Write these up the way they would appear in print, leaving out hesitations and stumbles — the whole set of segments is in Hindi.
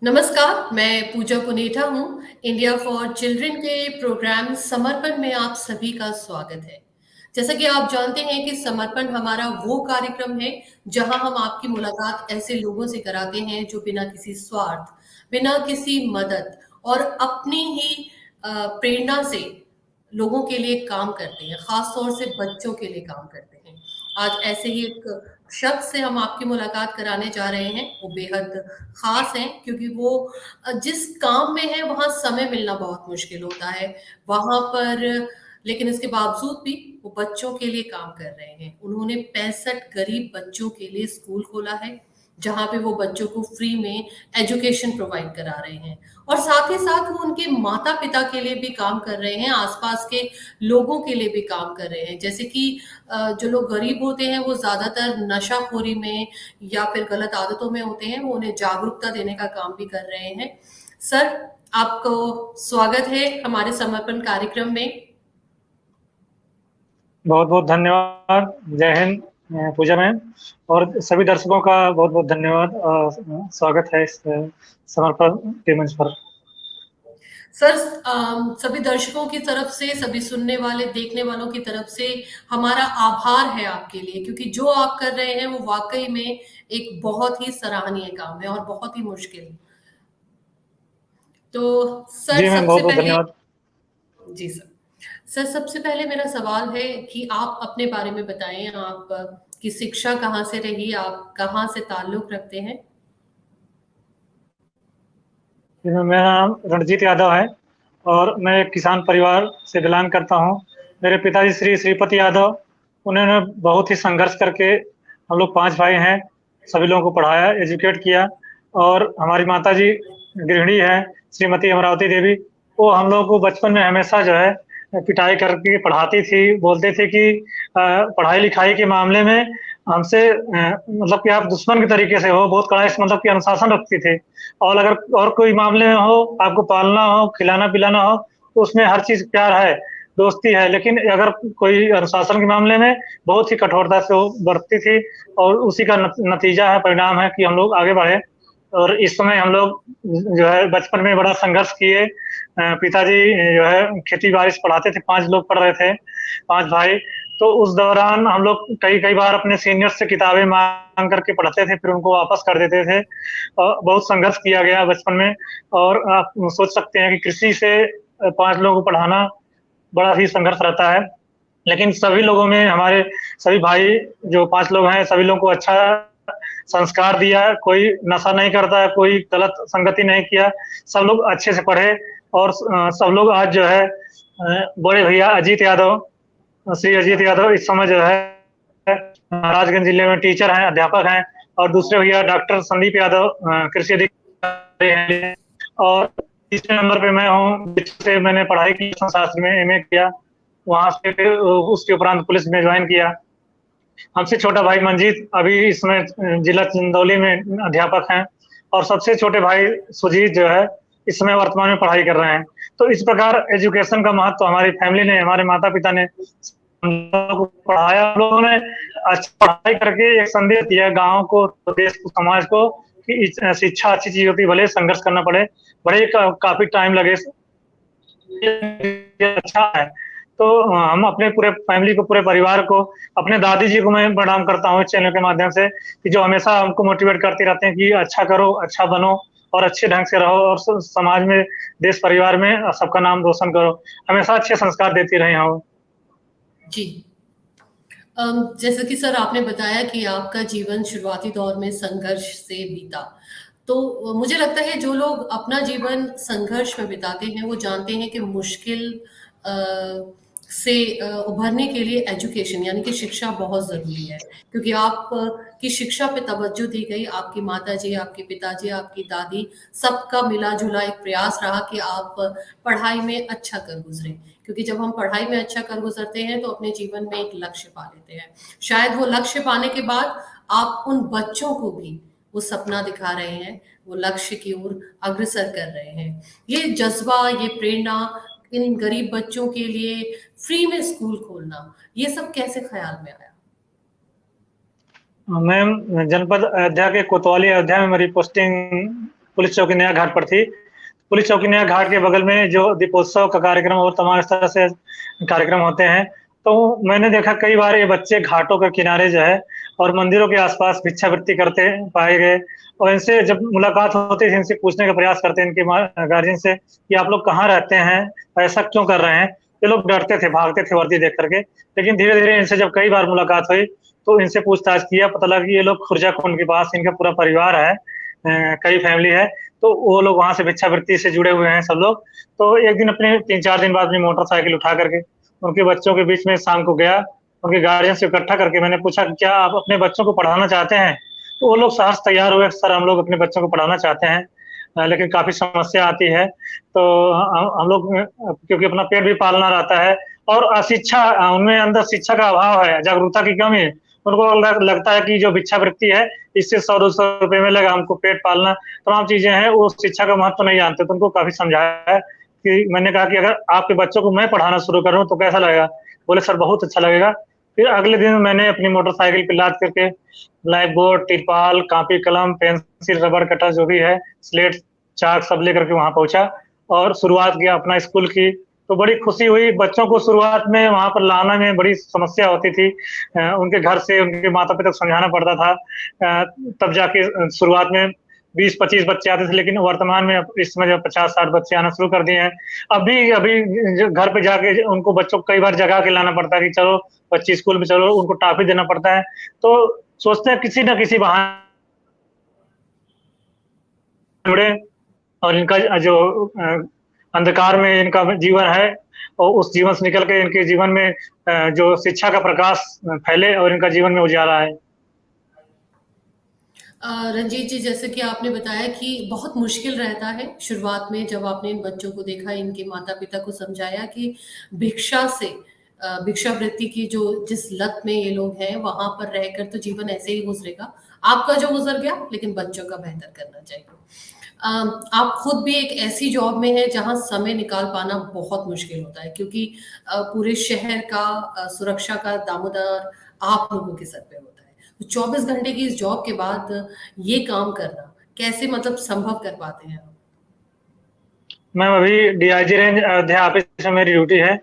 नमस्कार, मैं पूजा पुनेठा हूँ। इंडिया फॉर चिल्ड्रन के प्रोग्राम समर्पण में आप सभी का स्वागत है। जैसा कि आप जानते हैं कि समर्पण हमारा वो कार्यक्रम है जहां हम आपकी मुलाकात ऐसे लोगों से कराते हैं जो बिना किसी स्वार्थ, बिना किसी मदद और अपनी ही प्रेरणा से लोगों के लिए काम करते हैं, खास तौर से बच्चों के लिए काम करते हैं। आज ऐसे ही एक शख्स से हम आपकी मुलाकात कराने जा रहे हैं। वो बेहद खास हैं क्योंकि वो जिस काम में है वहाँ समय मिलना बहुत मुश्किल होता है। वहाँ पर लेकिन इसके बावजूद भी वो बच्चों के लिए काम कर रहे हैं। उन्होंने 65 गरीब बच्चों के लिए स्कूल खोला है, जहाँ पे वो बच्चों को फ्री में एजुकेशन प्रोवाइड करा रहे हैं और साथ ही साथ वो उनके माता-पिता के लिए भी काम कर रहे हैं, आस-पास के लोगों के लिए भी काम कर रहे हैं। जैसे कि जो लोग गरीब होते हैं वो ज़्यादातर नशाखोरी में या फिर गलत आदतों में होते हैं, वो उन्हें जागरूकता देने का काम भी कर रहे हैं। सर, आपको स्वागत है हमारे समर्पण कार्यक्रम में। बहुत बहुत धन्यवाद। जय हिंद पूजा मैम, और सभी दर्शकों का बहुत बहुत धन्यवाद। स्वागत है इस समर्पण के मंच पर। सर, सभी दर्शकों की तरफ से, सभी सुनने वाले, देखने वालों की तरफ से हमारा आभार है आपके लिए, क्योंकि जो आप कर रहे हैं वो वाकई में एक बहुत ही सराहनीय काम है और बहुत ही मुश्किल। तो सर जी मैम, सबसे बहुत बहुत पहले धन्यवाद। जी सर सबसे पहले मेरा सवाल है कि आप अपने बारे में बताएं। आप की शिक्षा कहाँ से रही, आप कहाँ से ताल्लुक रखते हैं? जी मैम, मेरा नाम रणजीत यादव है और मैं एक किसान परिवार से बिलोंग करता हूँ। मेरे पिताजी श्री श्रीपति यादव, उन्होंने बहुत ही संघर्ष करके, हम लोग 5 भाई हैं, सभी लोगों को पढ़ाया, एजुकेट किया। और हमारी माताजी गृहिणी है श्रीमती अमरावती देवी, वो हम लोगों को बचपन में हमेशा जो है पिटाई करके पढ़ाती थी। बोलते थे कि पढ़ाई लिखाई के मामले में हमसे मतलब कि आप दुश्मन के तरीके से हो, बहुत कड़ा मतलब कि अनुशासन रखती थे। और अगर और कोई मामले में हो, आपको पालना हो, खिलाना पिलाना हो, तो उसमें हर चीज प्यार है, दोस्ती है। लेकिन अगर कोई अनुशासन के मामले में बहुत ही कठोरता से वो बरतती थी, और उसी का नतीजा है, परिणाम है कि हम लोग आगे बढ़े। और इस समय हम लोग जो है बचपन में बड़ा संघर्ष किए। पिताजी जो है खेती बाड़ी पढ़ाते थे, 5 लोग पढ़ रहे थे, 5 भाई। तो उस दौरान हम लोग कई कई बार अपने सीनियर से किताबें मांग करके पढ़ते थे, फिर उनको वापस कर देते थे। बहुत संघर्ष किया गया बचपन में। और आप सोच सकते हैं कि कृषि से 5 लोगों को पढ़ाना बड़ा ही संघर्ष रहता है। लेकिन सभी लोगों में, हमारे सभी भाई जो 5 लोग हैं, सभी लोगों को अच्छा संस्कार दिया। कोई नशा नहीं करता है, कोई गलत संगति नहीं किया, सब लोग अच्छे से पढ़े। और सब लोग आज जो है बड़े भैया अजीत यादव, श्री अजीत यादव इस समय जो है महाराजगंज जिले में टीचर हैं, अध्यापक हैं। और दूसरे भैया डॉक्टर संदीप यादव कृषि अधिकारी हैं। और तीसरे नंबर पे मैं हूँ, जिससे मैंने पढ़ाई की, शास्त्र में एमए किया, वहां से फिर उसके उपरांत पुलिस में ज्वाइन किया। हमसे छोटा भाई मंजीत अभी इसमें जिला चंदौली में अध्यापक हैं। और सबसे छोटे भाई सुजीत जो है इस समय वर्तमान में पढ़ाई कर रहे हैं। तो इस प्रकार एजुकेशन का महत्व हमारी फैमिली ने, हमारे माता पिता ने हम लोगों को पढ़ाया। हम लोगों ने अच्छा पढ़ाई करके एक संदेश दिया गाँव को, देश को, समाज को, कि शिक्षा अच्छी चीज होती है, भले संघर्ष करना पड़े, भले काफी टाइम लगे, अच्छा है। तो हम अपने पूरे फैमिली को, पूरे परिवार को, अपने दादी जी को मैं प्रणाम करता हूँ इस चैनल के माध्यम से, कि जो हमेशा हमको मोटिवेट करते रहते हैं कि अच्छा करो, अच्छा बनो और अच्छे ढंग से रहो, और समाज में, देश परिवार में सबका नाम रोशन करो। हमेशा अच्छे संस्कार देती रहे हैं वो। जी। जैसे कि सर आपने बताया कि आपका जीवन शुरुआती दौर में संघर्ष से बीता, तो मुझे लगता है जो लोग अपना जीवन संघर्ष में बिताते हैं वो जानते हैं कि मुश्किल अ, से उभरने के लिए एजुकेशन यानी कि शिक्षा बहुत ज़रूरी है, क्योंकि आप की शिक्षा पे तवज्जो दी गई। आपकी माताजी, आपके पिताजी, आपकी दादी, सबका मिला-जुला एक प्रयास रहा कि आप पढ़ाई में अच्छा कर गुज़रें, क्योंकि जब हम पढ़ाई में अच्छा कर गुजरते हैं तो अपने जीवन में एक लक्ष्य पा लेते हैं। शायद वो लक्ष्य पाने के बाद आप उन बच्चों को भी वो सपना दिखा रहे हैं, वो लक्ष्य की ओर अग्रसर कर रहे हैं। ये जज्बा, ये प्रेरणा, इन गरीब बच्चों के लिए फ्री में स्कूल खोलना, ये सब कैसे ख्याल में आया? मैं जनपद अयोध्या के कोतवाली अयोध्या में मेरी पोस्टिंग पुलिस चौकी नया घाट पर थी। पुलिस चौकी नया घाट के बगल में जो दीपोत्सव का कार्यक्रम और तमाम इस तरह से कार्यक्रम होते हैं, तो मैंने देखा कई बार ये बच्चे घाटों के किनारे जो है और मंदिरों के आसपास भिक्षावृत्ति करते पाए गए। और इनसे जब मुलाकात होती थी, इनसे पूछने का प्रयास करते इनके गार्जियन से कि आप लोग कहाँ रहते हैं, ऐसा क्यों कर रहे हैं। ये लोग डरते थे, भागते थे वर्दी देख करके। लेकिन धीरे धीरे इनसे जब कई बार मुलाकात हुई तो इनसे पूछताछ किया, पता लगा कि ये लोग खुर्जाकुंड के पास इनका पूरा परिवार है, कई फैमिली है, तो वो लोग वहां से भिक्षावृत्ति से जुड़े हुए हैं सब लोग। तो एक दिन अपने 3-4 दिन बाद अपनी मोटरसाइकिल उठा करके उनके बच्चों के बीच में शाम को गया, उनके गार्जियन से इकट्ठा करके मैंने पूछा कि क्या आप अपने बच्चों को पढ़ाना चाहते हैं। तो वो लोग सहर्ष तैयार हुए, सर हम लोग अपने बच्चों को पढ़ाना चाहते हैं, लेकिन काफी समस्या आती है। तो हम लोग क्योंकि अपना पेट भी पालना रहता है और अशिक्षा, उनमें अंदर शिक्षा का अभाव है, जागरूकता की कमी है। उनको लगता है कि जो भिक्षावृत्ति है इससे 100-200 रुपए मिलेगा, हमको पेट पालना, तमाम चीजें हैं, वो शिक्षा का महत्व नहीं जानते। तो उनको काफी समझाया कि मैंने कहा कि अगर आपके बच्चों को मैं पढ़ाना शुरू करूं तो कैसा लगेगा। बोले सर बहुत अच्छा लगेगा। फिर अगले दिन मैंने अपनी मोटरसाइकिल पे लाद करके ब्लैक बोर्ड, तिरपाल, कॉपी, कलम, पेंसिल, रबर कटर जो भी है, स्लेट, चाक सब लेकर के वहां पहुंचा और शुरुआत किया अपना स्कूल की। तो बड़ी खुशी हुई। बच्चों को शुरुआत में वहां पर लाना में बड़ी समस्या होती थी, उनके घर से उनके माता पिता को समझाना पड़ता था, तब जाके शुरुआत में 20-25 बच्चे आते थे, लेकिन वर्तमान में इस समय 50-60 बच्चे आना शुरू कर दिए हैं। अभी अभी घर पे जाके उनको बच्चों को कई बार जगा के लाना पड़ता है कि चलो बच्चे स्कूल में चलो, उनको टॉफी देना पड़ता है। तो सोचते हैं किसी न किसी बहाने जुड़े और इनका जो अंधकार में इनका जीवन है और उस जीवन से निकल के इनके जीवन में जो शिक्षा का प्रकाश फैले और इनका जीवन में उजाला आए। रंजीत जी, जैसे कि आपने बताया कि बहुत मुश्किल रहता है शुरुआत में, जब आपने इन बच्चों को देखा, इनके माता पिता को समझाया कि भिक्षा से भिक्षावृत्ति की जो जिस लत में ये लोग हैं वहां पर रहकर तो जीवन ऐसे ही गुजरेगा, आपका जो गुजर गया, लेकिन बच्चों का बेहतर करना चाहिए। आप खुद भी एक ऐसी जॉब में है जहां समय निकाल पाना बहुत मुश्किल होता है, क्योंकि पूरे शहर का सुरक्षा का दामोदर आप लोगों के सर पे होता है। तो 24 घंटे की इस जॉब के बाद ये काम करना कैसे मतलब संभव कर पाते हैं आप? मैम अभी डीआईजी रेंज अयोध्या ऑफिस में मेरी ड्यूटी है,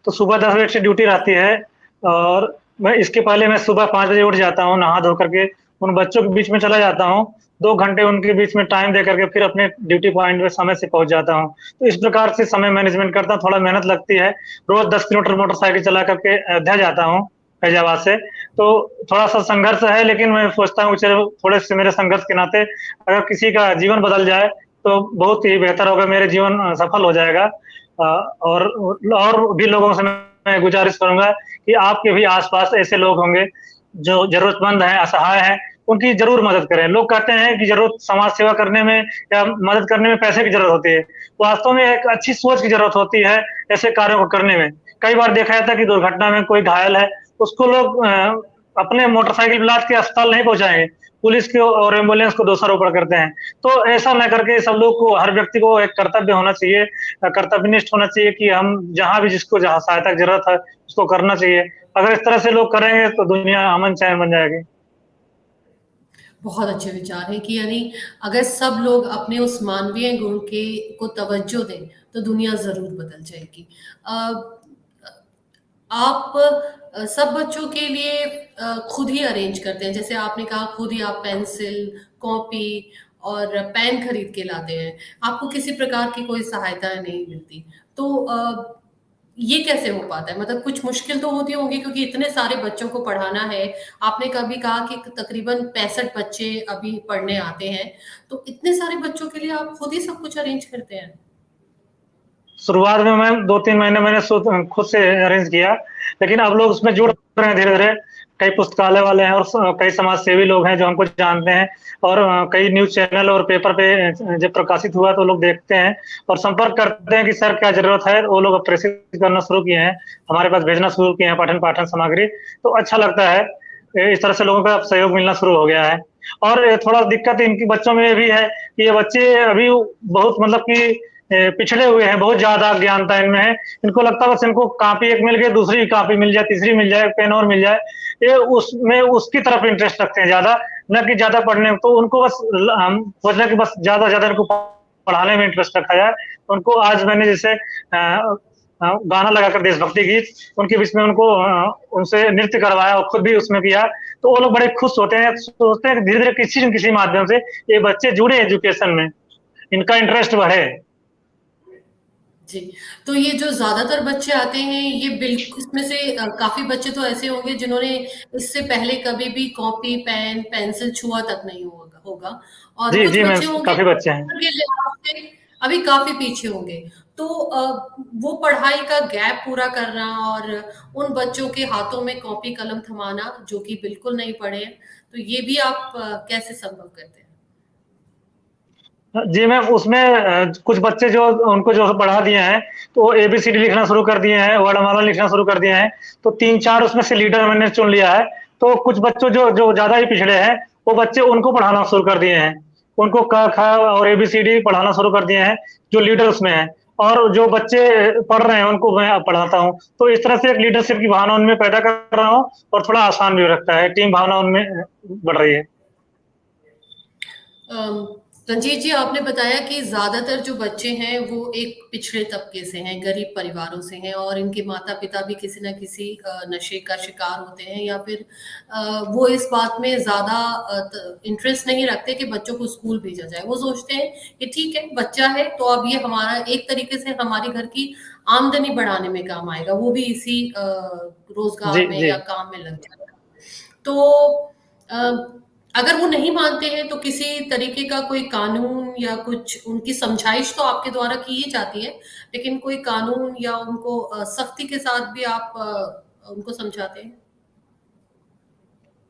तो सुबह 10 बजे से ड्यूटी रहती है और मैं इसके पहले मैं सुबह 5 बजे उठ जाता हूँ, नहा धो करके उन बच्चों के बीच में चला जाता हूँ। 2 घंटे उनके बीच में टाइम दे करके फिर अपने ड्यूटी पॉइंट पे समय से पहुंच जाता हूँ। तो इस प्रकार से समय मैनेजमेंट करता हूँ, थोड़ा मेहनत लगती है। रोज 10 किलोमीटर मोटरसाइकिल चला करके अयोध्या जाता हूँ फैजाबाद से, तो थोड़ा सा संघर्ष है, लेकिन मैं सोचता हूँ चलो थोड़े से मेरे संघर्ष के नाते अगर किसी का जीवन बदल जाए तो बहुत ही बेहतर होगा, मेरे जीवन सफल हो जाएगा। और भी लोगों से मैं गुजारिश करूंगा कि आपके भी आसपास ऐसे लोग होंगे जो जरूरतमंद हैं, असहाय हैं, उनकी जरूर मदद करें। लोग कहते हैं कि जरूरत समाज सेवा करने में या मदद करने में पैसे की जरूरत होती है, वास्तव में एक अच्छी सोच की जरूरत होती है ऐसे कार्यों को करने में। कई बार देखा जाता है कि दुर्घटना में कोई घायल है, उसको लोग अपने मोटरसाइकिल लाद के अस्पताल नहीं पहुंचाएंगे, पुलिस के और एम्बुलेंस को दोषारोपण करते हैं। तो ऐसा न करके सब लोग को, हर व्यक्ति को एक कर्तव्य होना चाहिए, कर्तव्यनिष्ठ होना चाहिए कि हम जहां भी जिसको जहां सहायता की जरूरत है उसको करना चाहिए। अगर इस तरह से लोग करेंगे तो दुनिया अमन चैन बन जाएगी। बहुत अच्छे विचार हैं कि यानी अगर सब लोग अपने उस मानवीय गुण के को तवज्जो दें तो दुनिया जरूर बदल जाएगी। आप सब बच्चों के लिए खुद ही अरेंज करते हैं, जैसे आपने कहा खुद ही आप पेंसिल, कॉपी और पेन खरीद के लाते हैं, आपको किसी प्रकार की कोई सहायता नहीं मिलती। तो ये कैसे हो पाता है? मतलब कुछ मुश्किल तो होती होंगी, क्योंकि इतने सारे बच्चों को पढ़ाना है। आपने कभी कहा कि तकरीबन 65 बच्चे अभी पढ़ने आते हैं, तो इतने सारे बच्चों के लिए आप खुद ही सब कुछ अरेंज करते हैं? शुरुआत में मैं 2-3 महीने मैंने खुद से अरेंज किया, लेकिन अब लोग उसमें जुड़ रहे हैं धीरे धीरे। कई पुस्तकालय वाले हैं और कई समाज सेवी लोग हैं जो हमको जानते हैं, और कई न्यूज चैनल और पेपर पे जब प्रकाशित हुआ तो लोग देखते हैं और संपर्क करते हैं कि सर क्या जरूरत है। वो लोग प्रेषित करना शुरू किए हैं, हमारे पास भेजना शुरू किए हैं पठन पाठन सामग्री। तो अच्छा लगता है, इस तरह से लोगों का सहयोग मिलना शुरू हो गया है। और थोड़ा दिक्कत इनकी बच्चों में भी है कि ये बच्चे अभी बहुत मतलब कि पिछड़े हुए हैं, बहुत ज्यादा अज्ञानता इनमें है। इनको लगता है बस इनको कॉपी एक मिल गई, दूसरी कॉपी मिल जाए, तीसरी मिल जाए, पेन और मिल जाए, ये उसमें उसकी तरफ इंटरेस्ट रखते हैं ज्यादा। न कि ज़्यादा पढ़ने में। तो उनको बस हम सोच रहे हैं कि बस ज़्यादा से ज़्यादा इनको पढ़ाने में इंटरेस्ट रखा जाए। उनको आज मैंने जैसे गाना लगाकर देशभक्ति गीत उनके बीच में उनको उनसे नृत्य करवाया और खुद भी उसमें किया। तो वो लोग बड़े खुश होते हैं, सोचते हैं कि धीरे-धीरे किसी न किसी माध्यम से ये बच्चे जुड़े एजुकेशन में, इनका इंटरेस्ट बढ़े। जी, तो ये जो ज़्यादातर बच्चे आते हैं, ये इसमें से काफ़ी बच्चे तो ऐसे होंगे जिन्होंने इससे पहले कभी भी कॉपी, पेन, पेंसिल छुआ तक नहीं होगा होगा और जी, कुछ जी, मैं बच्चे होंगे काफ़ी बच्चे हैं। उम्र के लिहाज से अभी काफ़ी पीछे होंगे। तो वो पढ़ाई का गैप पूरा करना और उन बच्चों के हाथों में कॉपी कलम थमाना जो कि बिल्कुल नहीं पढ़े हैं, तो ये भी आप कैसे संभव करते हैं? जी, मैम उसमें कुछ बच्चे जो उनको जो पढ़ा दिए हैं, तो वो एबीसीडी लिखना शुरू कर दिए हैं, वर्णमाला लिखना शुरू कर दिए हैं। तो 3-4 उसमें से लीडर मैंने चुन लिया है। तो कुछ बच्चों जो जो ज़्यादा ही पिछड़े हैं, वो बच्चे उनको पढ़ाना शुरू कर दिए हैं। उनको क, ख और एबीसीडी पढ़ाना शुरू कर दिए हैं, जो लीडर उसमें हैं। और जो बच्चे पढ़ रहे हैं, उनको मैं अब पढ़ाता हूँ। तो इस तरह से एक लीडरशिप की भावना उनमें पैदा कर रहा हूँ और थोड़ा आसान भी रखता है, टीम भावना उनमें बढ़ रही है। अम, रंजीत जी, आपने बताया कि ज़्यादातर जो बच्चे हैं वो एक पिछड़े तबके से हैं, गरीब परिवारों से हैं और इनके माता-पिता भी किसी न किसी नशे का शिकार होते हैं या फिर वो इस बात में ज़्यादा इंटरेस्ट नहीं रखते कि बच्चों को स्कूल भेजा जाए। वो सोचते हैं कि ठीक है, बच्चा है तो अब ये हमारा एक तरीके से हमारे घर की आमदनी बढ़ाने में काम आएगा, वो भी इसी जी, रोज़गार में जी। या काम में लग जाएगा। तो अ, अगर वो नहीं मानते हैं तो किसी तरीके का कोई कानून या कुछ उनकी समझाइश तो आपके द्वारा की ही जाती है, लेकिन कोई कानून या उनको सख्ती के साथ भी आप उनको समझाते हैं?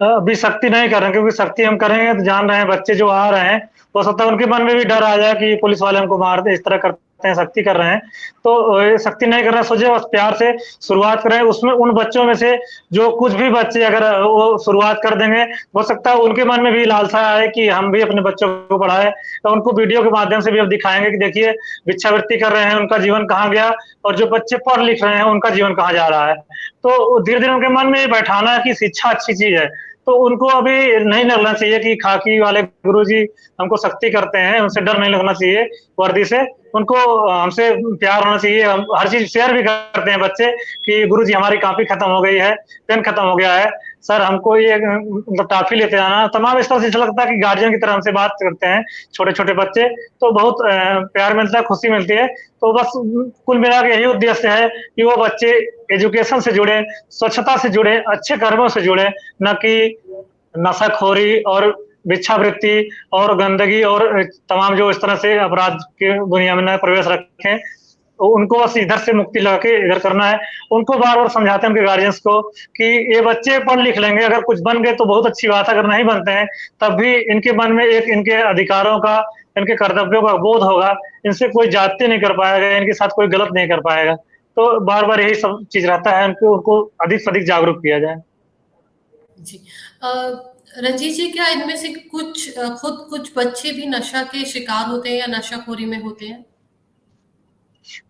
अभी सख्ती नहीं कर रहे हैं क्योंकि सख्ती हम करेंगे तो जान रहे हैं बच्चे जो आ रहे हैं, हो सकता है उनके मन में भी डर आ जाए कि पुलिस वाले हमको मार दे, इस तरह करते हैं, सख्ती कर रहे हैं। तो सख्ती नहीं कर रहे हैं, सोचिए बस प्यार से शुरुआत करें। उसमें उन बच्चों में से जो कुछ भी बच्चे अगर वो शुरुआत कर देंगे, हो सकता है उनके मन में भी लालसा आए कि हम भी अपने बच्चों को पढ़ाएँ। तो उनको वीडियो के माध्यम से भी अब दिखाएँगे कि देखिए भिक्षावृत्ति कर रहे हैं, उनका जीवन कहाँ गया और जो बच्चे पढ़ लिख रहे हैं, उनका जीवन कहाँ जा रहा है। तो धीरे-धीरे उनके मन में ये बैठाना है कि शिक्षा अच्छी चीज़ है। तो उनको अभी नहीं लगना चाहिए कि खाकी वाले गुरुजी हमको सख्ती करते हैं, उनसे डर नहीं लगना चाहिए वर्दी से। उनको हमसे प्यार होना चाहिए। हम हर चीज़ शेयर भी करते हैं बच्चे कि गुरुजी हमारी कॉपी खत्म हो गई है, पेन खत्म हो गया है, सर हमको ये मतलब टॉफ़ी लेते आना। तमाम इस तरह से ऐसा लगता है कि गार्डियन की तरह हमसे बात करते हैं, छोटे-छोटे बच्चे। तो बहुत प्यार मिलता है, खुशी मिलती है। तो बस कुल मिला के यही उद्देश्य है कि वो बच्चे एजुकेशन से जुड़े, स्वच्छता से जुड़े, अच्छे कर्मों से जुड़े, ना कि नशाखोरी और भिक्षावृत्ति और गंदगी और तमाम जो इस तरह से अपराध के दुनिया में न प्रवेश रखें। तो उनको बस इधर से मुक्ति लगा के इधर करना है। उनको बार-बार समझाते हैं उनके गार्डियंस को कि ये बच्चे पढ़ लिख लेंगे, अगर कुछ बन गए तो बहुत अच्छी बात है, अगर नहीं बनते हैं तब भी इनके मन में एक इनके अधिकारों का, इनके कर्तव्यों का बोध होगा। इनसे कोई ज़्यादती नहीं कर पाएगा, इनके साथ कोई गलत नहीं कर पाएगा। तो बार-बार यही सब चीज़ रहता है, उनको उनको अधिक से अधिक जागरूक किया जाए। जी। अ, रंजीत जी, क्या इनमें से कुछ खुद कुछ बच्चे भी नशा के शिकार होते हैं या नशाखोरी में होते हैं?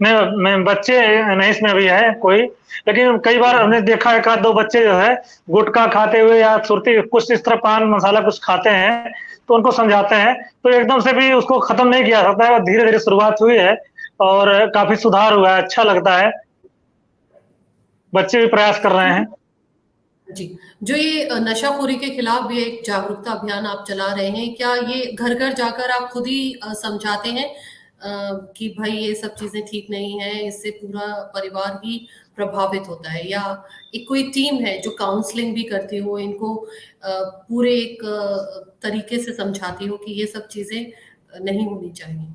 मैं बच्चे नहीं इसमें अभी है कोई, लेकिन कई बार हमने देखा है 1 आध 2 बच्चे जो है गुटखा खाते हुए या सुरती कुछ इस तरह पान मसाला कुछ खाते हैं, तो उनको समझाते हैं, तो एकदम से भी उसको खत्म नहीं किया जा सकता है, धीरे-धीरे शुरुआत हुई है और काफ़ी सुधार हुआ है, अच्छा लगता है। बच्चे भी प्रयास कर रहे हैं। जी, जो ये नशाखोरी के खिलाफ भी एक जागरूकता अभियान आप चला रहे हैं, क्या ये घर-घर जाकर आप खुद ही समझाते हैं कि भाई ये सब चीज़ें ठीक नहीं हैं, इससे पूरा परिवार ही प्रभावित होता है? या एक कोई टीम है जो काउंसलिंग भी करती हो, इनको पूरे एक तरीके से समझाती हो कि ये सब चीज़ें नहीं होनी चाहिए?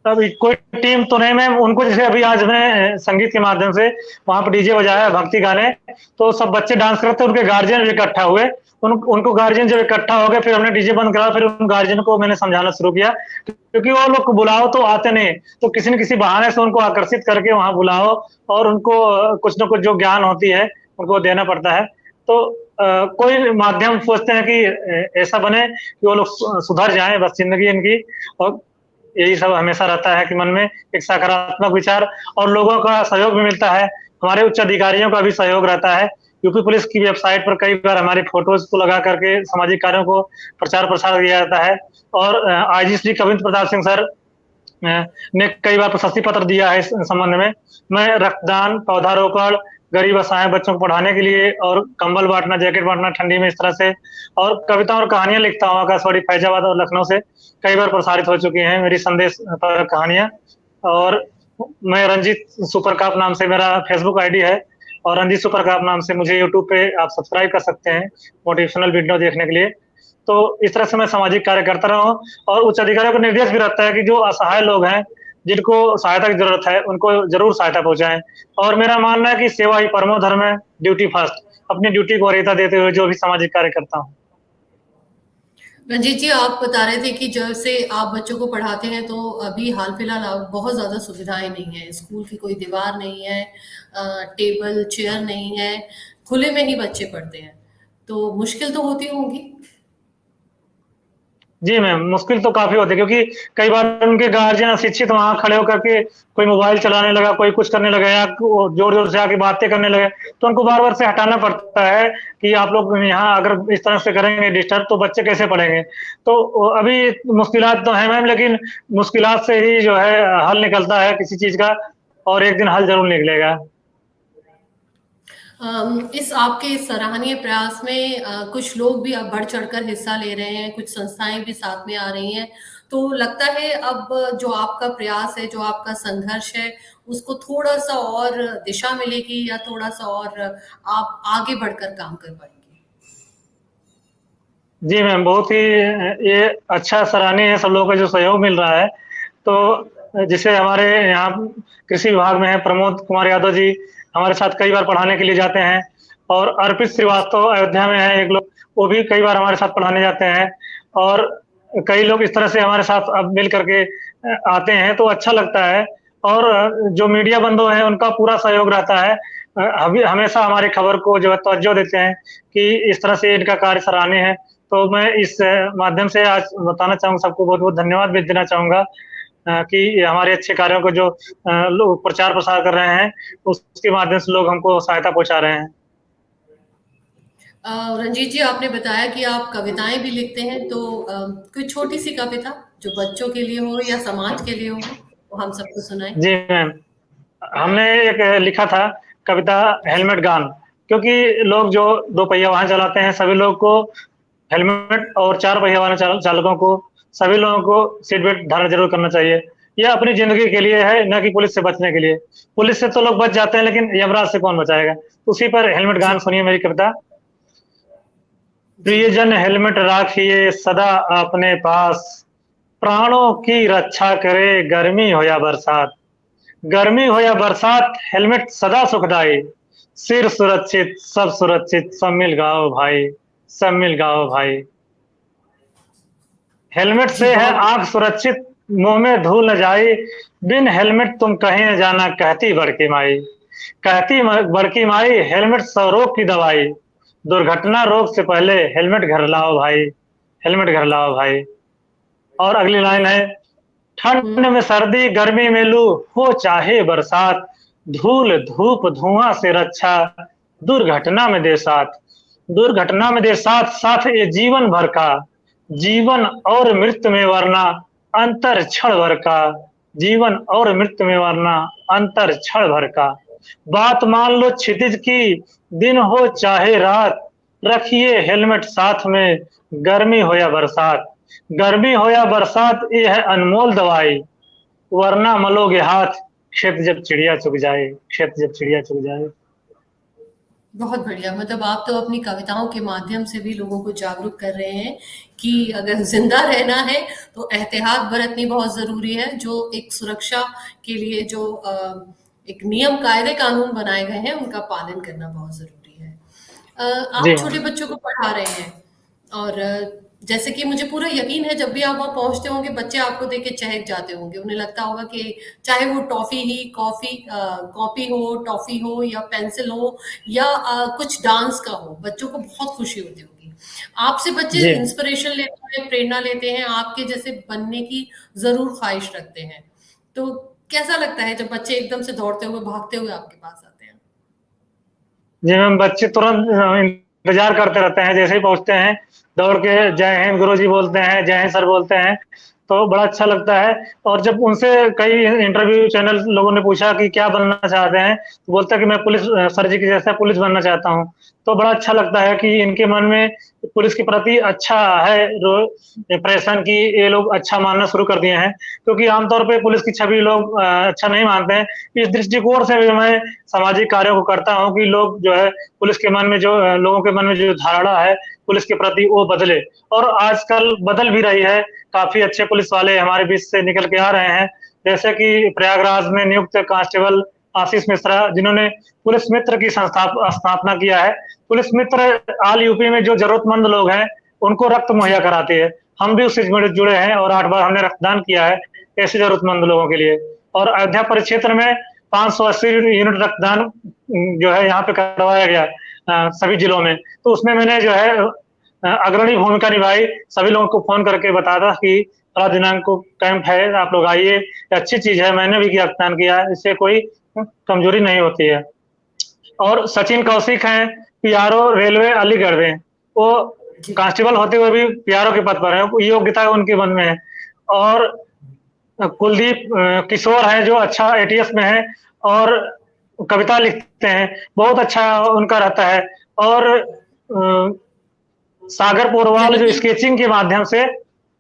अभी कोई टीम तो नहीं मैम, उनको जैसे अभी आज मैं संगीत के माध्यम से वहाँ पे डीजे बजाया भक्ति गाने, तो सब बच्चे डांस करते, उनके गार्जियन भी इकट्ठा हुए। उनको गार्जियन जब इकट्ठा हो गए, फिर हमने डीजे बंद करा, फिर उन गार्जियन को मैंने समझाना शुरू किया, क्योंकि वो लोग को बुलाओ तो आते नहीं, तो किसी न किसी बहाने से उनको आकर्षित करके वहाँ बुलाओ और उनको कुछ न कुछ जो ज्ञान होती है, उनको देना पड़ता है। तो कोई माध्यम सोचते हैं कि ऐसा बने कि वो लोग सुधर जाएँ बस ज़िंदगी इनकी और यही सब हमेशा रहता है कि मन में एक सकारात्मक विचार और लोगों का सहयोग भी मिलता है, हमारे उच्च अधिकारियों का भी सहयोग रहता है यूपी पुलिस की वेबसाइट पर कई बार हमारी फोटोज को लगा करके सामाजिक कार्यों को प्रचार प्रसार किया जाता है। और आईजी श्री कविंद्र प्रताप सिंह सर ने कई बार प्रशस्ति पत्र दिया है इस संबंध में। मैं रक्तदान, पौधारोपण, गरीब असहाय बच्चों को पढ़ाने के लिए और कंबल बांटना, जैकेट बांटना ठंडी में, इस तरह से, और कविता और कहानियां लिखता हूँ। आकाशवाणी फैजाबाद और लखनऊ से कई बार प्रसारित हो चुकी हैं मेरी संदेश पर कहानियां। और मैं रंजीत सुपरकाप नाम से मेरा फेसबुक आईडी है, और रंजीत सुपरकाप नाम से मुझे यूट्यूब पे आप सब्सक्राइब कर सकते हैं मोटिवेशनल वीडियो देखने के लिए। तो इस तरह से मैं सामाजिक कार्य करता रहा हूँ। और उच्च अधिकारियों को निर्देश भी रहता है कि जो असहाय लोग हैं, जिनको सहायता की जरूरत है, उनको जरूर सहायता पहुंचाएं। और मेरा मानना है कि सेवा ही परमो धर्म है, ड्यूटी फर्स्ट। अपनी ड्यूटी को वरीयता देते हुए जो भी सामाजिक कार्य करता हूँ। रंजीत जी, आप बता रहे थे कि जैसे आप बच्चों को पढ़ाते हैं तो अभी हाल फिलहाल बहुत ज़्यादा सुविधाएं नहीं है, स्कूल की कोई दीवार नहीं है, टेबल चेयर नहीं है, खुले में ही बच्चे पढ़ते हैं, तो मुश्किल तो होती होंगी। जी मैम, मुश्किल तो काफी होती है, क्योंकि कई बार उनके गार्जियन अशिक्षित वहां खड़े होकर के कोई मोबाइल चलाने लगा, कोई कुछ करने लगा, या जोर जोर से आके बातें करने लगे, तो उनको बार बार से हटाना पड़ता है कि आप लोग यहाँ अगर इस तरह से करेंगे डिस्टर्ब, तो बच्चे कैसे पढ़ेंगे। तो अभी मुश्किलात तो है मैम, लेकिन मुश्किलात से ही जो है हल निकलता है किसी चीज का, और एक दिन हल जरूर निकलेगा। इस आपके सराहनीय प्रयास में कुछ लोग भी अब बढ़ चढ़कर हिस्सा ले रहे हैं, कुछ संस्थाएं भी साथ में आ रही हैं, तो लगता है अब जो आपका प्रयास है, जो आपका संघर्ष है, उसको थोड़ा सा और दिशा मिलेगी, या थोड़ा सा और आप आगे बढ़कर काम कर पाएंगे। जी मैम, बहुत ही ये अच्छा सराहनीय है सब लोगों का जो सहयोग मिल रहा है। तो जिसे हमारे यहाँ कृषि विभाग में है प्रमोद कुमार यादव जी, हमारे साथ कई बार पढ़ाने के लिए जाते हैं। और अर्पित श्रीवास्तव अयोध्या में है एक लोग, वो भी कई बार हमारे साथ पढ़ाने जाते हैं। और कई लोग इस तरह से हमारे साथ अब मिल करके आते हैं, तो अच्छा लगता है। और जो मीडिया बंधु हैं उनका पूरा सहयोग रहता है। अभी हमेशा हमारी खबर को जो है तवज्जो देते हैं कि इस तरह से इनका कार्य सराहनीय है। तो मैं इस माध्यम से आज बताना चाहूँगा, सबको बहुत बहुत धन्यवाद भी देना चाहूँगा कि हमारे अच्छे कार्यों को जो लोग प्रचार प्रसार कर रहे हैं, उसके माध्यम से लोग हमको सहायता पहुँचा रहे हैं। रंजीत जी, आपने बताया कि आप कविताएं भी लिखते हैं, तो कोई छोटी सी कविता जो बच्चों के लिए हो या समाज के लिए हो, वो हम सबको सुनाएं। जी मैम, हमने एक लिखा था कविता हेलमेट गान, क्योंकि लोग जो दो पहिया वाहन चलाते हैं, सभी लोग को हेलमेट, और चार पहिया वाहन चालकों को, सभी लोगों को सीट बेल्ट धारण जरूर करना चाहिए। यह अपनी जिंदगी के लिए है, न कि पुलिस से बचने के लिए। पुलिस से तो लोग बच जाते हैं, लेकिन यमराज से कौन बचाएगा। उसी पर हेलमेट गान जी। सुनिए मेरी कविता। जी। प्रियजन हेलमेट राखिए सदा अपने पास, प्राणों की रक्षा करे गर्मी हो या बरसात। गर्मी हो या बरसात, हेलमेट सदा सुखदाई। सिर सुरक्षित, सब सुरक्षित, सब मिल गाओ भाई, सब मिल गाओ भाई। हेलमेट जी, से है बहुत। आंख सुरक्षित, मुंह में धूल न जाई। बिन हेलमेट तुम कहीं न जाना, कहती बड़की माई। कहती बड़की माई, हेलमेट सौ रोग की दवाई। दुर्घटना रोग से पहले हेलमेट घर लाओ भाई, हेलमेट घर लाओ भाई। और अगली लाइन है, ठंड हम्म। में सर्दी, गर्मी में लू, हो चाहे बरसात, धूल धूप धुआं से रक्षा, दुर्घटना में दे साथ। दुर्घटना में दे साथ, साथ ये जीवन भर का, जीवन और मृत्यु में वरना अंतर क्षण भर का। जीवन और मृत्यु में वरना अंतर क्षण भर का। बात मान लो क्षितिज की, दिन हो चाहे रात, रखिए हेलमेट साथ में, गर्मी हो या बरसात। गर्मी हो या बरसात, ये है अनमोल दवाई, वरना मलोगे हाथ, खेत जब चिड़िया चुग जाए, खेत जब चिड़िया चुग जाए। बहुत बढ़िया, मतलब आप तो अपनी कविताओं के माध्यम से भी लोगों को जागरूक कर रहे हैं कि अगर जिंदा रहना है तो एहतियात बरतनी बहुत जरूरी है। जो एक सुरक्षा के लिए जो एक नियम कायदे कानून बनाए गए हैं, उनका पालन करना बहुत जरूरी है। जी आप छोटे हाँ। बच्चों को पढ़ा रहे हैं, और जैसे कि मुझे पूरा यकीन है, जब भी आप वहाँ पहुंचते होंगे बच्चे आपको देख के चहक जाते होंगे, उन्हें लगता होगा कि चाहे वो टॉफी ही कॉपी हो, टॉफी हो, या पेंसिल हो, या कुछ डांस का हो, बच्चों को बहुत खुशी होती होगी। आपसे बच्चे जी इंस्पिरेशन लेते हैं, प्रेरणा लेते हैं, आपके जैसे बनने की जरूर ख्वाहिश रखते हैं। तो कैसा लगता है जब बच्चे एकदम से दौड़ते हुए भागते हुए आपके पास आते हैं? जी मैम, बच्चे तुरंत इंतजार करते रहते हैं, जैसे ही पहुंचते हैं दौड़ के जय हिंद गुरुजी बोलते हैं, जय हिंद सर बोलते हैं, तो बड़ा अच्छा लगता है। और जब उनसे कई इंटरव्यू चैनल लोगों ने पूछा कि क्या बनना चाहते हैं, तो बोलता है कि मैं पुलिस, सर जी की जैसा पुलिस बनना चाहता हूँ। तो बड़ा अच्छा लगता है कि इनके मन में पुलिस के प्रति अच्छा है, इंप्रेशन की ये लोग अच्छा मानना शुरू कर दिए हैं, क्योंकि आमतौर पे पुलिस की छवि लोग अच्छा नहीं मानते हैं। इस दृष्टिकोण से भी मैं सामाजिक कार्यों को करता हूँ कि लोग जो है पुलिस के मन में जो लोगों के मन में जो धारणा है पुलिस के प्रति वो बदले, और आजकल बदल भी रही है। काफी अच्छे पुलिस वाले हमारे बीच से निकल के आ रहे हैं, जैसे कि प्रयागराज में नियुक्त कांस्टेबल आशीष मिश्रा, जिन्होंने पुलिस मित्र की स्थापना किया है। पुलिस मित्र आल यूपी में जो जरूरतमंद लोग हैं उनको रक्त मुहैया जी। कराती है। हम भी उससे जुड़े हैं और 8 बार हमने रक्तदान किया है ऐसे जरूरतमंद लोगों के लिए। और अयोध्या परिक्षेत्र में 580 यूनिट रक्तदान जो है यहाँ पे करवाया गया सभी जिलों में। तो उसमें मैंने जो है अग्रणी भूमिका निभाई, सभी लोगों को फोन करके बताता कि फला दिनांक को कैंप है, आप लोग आइए, अच्छी चीज है, मैंने भी रक्तदान किया, इससे कोई कमजोरी नहीं होती है। और सचिन कौशिक हैं, पीआरओ रेलवे अलीगढ़ में, वो जी। कांस्टेबल होते हुए भी पीआरओ के पद पर है, योग्यता उनके मन में है। और कुलदीप किशोर है जो अच्छा एटीएस में है और कविता लिखते हैं, बहुत अच्छा उनका रहता है। और सागर पोरवाल यानी जो कि स्केचिंग के माध्यम से,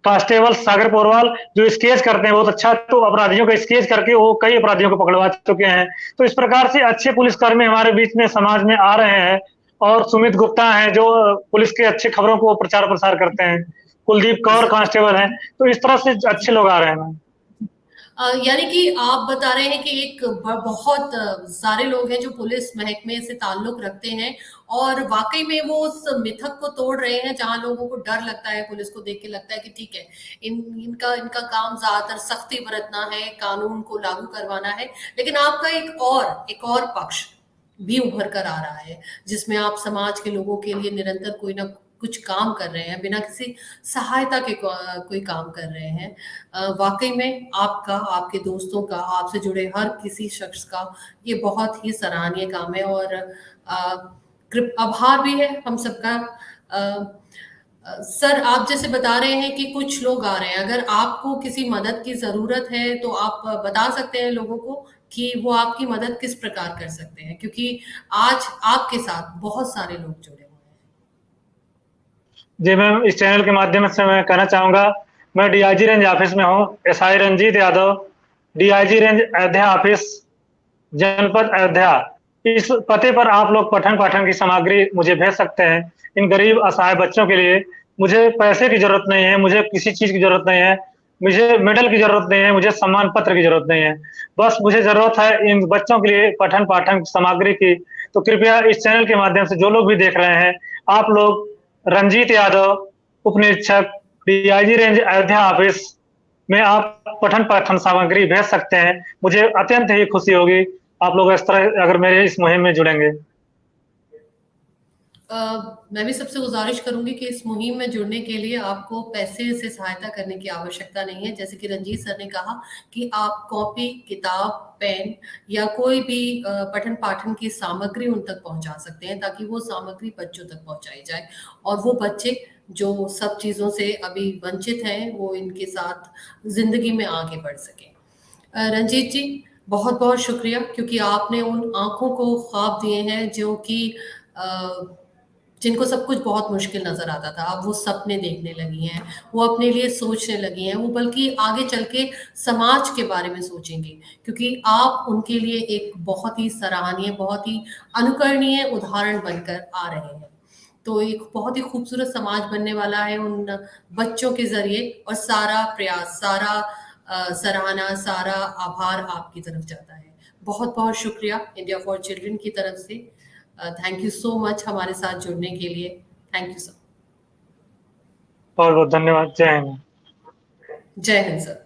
कांस्टेबल सागर पोरवाल जो स्केच करते हैं बहुत अच्छा, तो अपराधियों का स्केच करके वो कई अपराधियों को पकड़वा चुके हैं। तो इस प्रकार से अच्छे पुलिसकर्मी हमारे बीच में समाज में आ रहे हैं। और सुमित गुप्ता हैं जो पुलिस के अच्छे खबरों को प्रचार प्रसार करते हैं। कुलदीप कौर कांस्टेबल हैं। तो इस तरह से अच्छे लोग आ रहे हैं। यानी कि आप बता रहे हैं कि एक बहुत सारे लोग हैं जो पुलिस महकमे से ताल्लुक रखते हैं और वाकई में वो उस मिथक को तोड़ रहे हैं जहां लोगों को डर लगता है, पुलिस को देख के लगता है कि ठीक है, इनका इनका काम ज्यादातर सख्ती बरतना है, कानून को लागू करवाना है। लेकिन आपका एक और पक्ष भी उभर कर आ रहा है जिसमें आप समाज के लोगों के लिए निरंतर कोई ना कुछ काम कर रहे हैं, बिना किसी सहायता के कोई काम कर रहे हैं। वाकई में आपका, आपके दोस्तों का, आपसे जुड़े हर किसी शख्स का ये बहुत ही सराहनीय काम है और आभार भी है हम सबका। सर, आप जैसे बता रहे हैं कि कुछ लोग आ रहे हैं, अगर आपको किसी मदद की जरूरत है तो आप बता सकते हैं लोगों को कि वो आपकी मदद किस प्रकार कर सकते हैं, क्योंकि आज आपके साथ बहुत सारे लोग जुड़े हुए हैं। जी मैम, इस चैनल के माध्यम से मैं कहना चाहूँगा, मैं डीआईजी रेंज ऑफिस में हूँ, SI Ranjit Yadav, DIG range Ayodhya office, जनपद अयोध्या। इस पते पर आप लोग पठन पाठन की सामग्री मुझे भेज सकते हैं। इन गरीब असहाय बच्चों के लिए मुझे पैसे की जरूरत नहीं है, मुझे किसी चीज की जरूरत नहीं है, मुझे मेडल की जरूरत नहीं है, मुझे सम्मान पत्र की जरूरत नहीं है। बस मुझे जरूरत है इन बच्चों के लिए पठन पाठन सामग्री की। तो कृपया इस चैनल के माध्यम से जो लोग भी देख रहे हैं, आप लोग रंजीत यादव, उप निरीक्षक, डीआईजी रेंज अयोध्या ऑफिस में आप पठन पाठन सामग्री भेज सकते हैं। मुझे अत्यंत ही खुशी होगी आप लोग इस तरह अगर मेरे इस मुहिम में जुड़ेंगे। मैं भी सबसे गुजारिश करूंगी कि इस मुहिम में जुड़ने के लिए आपको पैसे से सहायता करने की आवश्यकता नहीं है। जैसे कि रंजीत सर ने कहा कि आप कॉपी, किताब, पेन या कोई भी पठन पाठन की सामग्री उन तक पहुंचा सकते हैं ताकि वो सामग्री बच्चों तक पहुंचाई जाए और वो बच्चे जो सब चीज़ों से अभी वंचित हैं वो इनके साथ जिंदगी में आगे बढ़ सकें। रंजीत जी, बहुत बहुत शुक्रिया, क्योंकि आपने उन आंखों को ख्वाब दिए हैं जो कि जिनको सब कुछ बहुत मुश्किल नजर आता था, अब वो सपने देखने लगी हैं, वो अपने लिए सोचने लगी हैं, वो बल्कि आगे चल के समाज के बारे में सोचेंगी, क्योंकि आप उनके लिए एक बहुत ही सराहनीय, बहुत ही अनुकरणीय उदाहरण बनकर आ रहे हैं। तो एक बहुत ही खूबसूरत समाज बनने वाला है उन बच्चों के जरिए, और सारा प्रयास, सारा सराहना, सारा आभार आपकी तरफ जाता है। बहुत बहुत शुक्रिया इंडिया फॉर चिल्ड्रन की तरफ से। थैंक यू सो मच हमारे साथ जुड़ने के लिए। Thank you sir. बहुत बहुत धन्यवाद। जय हिंद। जय हिंद सर।